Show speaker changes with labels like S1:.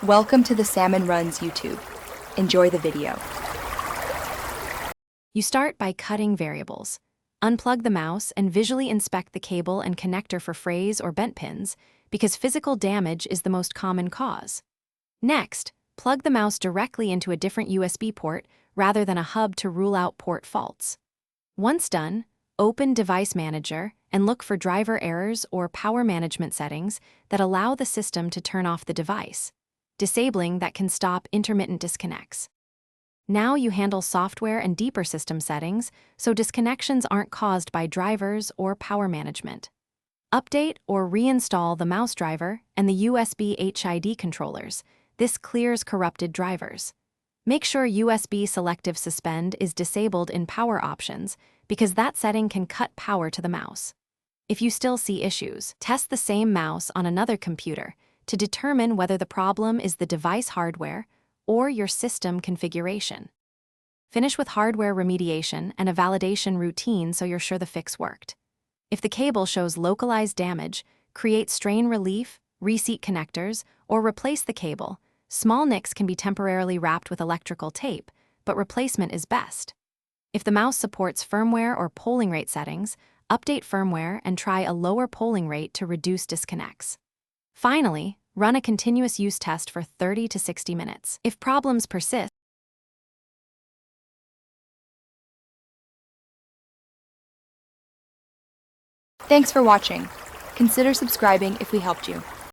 S1: Welcome to the Salmon Runs YouTube. Enjoy the video.
S2: You start by cutting variables. Unplug the mouse and visually inspect the cable and connector for frays or bent pins, because physical damage is the most common cause. Next, plug the mouse directly into a different USB port rather than a hub to rule out port faults. Once done, open Device Manager and look for driver errors or power management settings that allow the system to turn off the device. Disabling that can stop intermittent disconnects. Now you handle software and deeper system settings so disconnections aren't caused by drivers or power management. Update or reinstall the mouse driver and the USB HID controllers. This clears corrupted drivers. Make sure USB Selective Suspend is disabled in Power Options because that setting can cut power to the mouse. If you still see issues, test the same mouse on another computer to determine whether the problem is the device hardware or your system configuration. Finish with hardware remediation and a validation routine so you're sure the fix worked. If the cable shows localized damage, create strain relief, reseat connectors, or replace the cable. Small nicks can be temporarily wrapped with electrical tape, but replacement is best. If the mouse supports firmware or polling rate settings, update firmware and try a lower polling rate to reduce disconnects. Finally, run a continuous use test for 30 to 60 minutes. If problems persist,
S1: Thanks for watching. Consider subscribing if we helped you.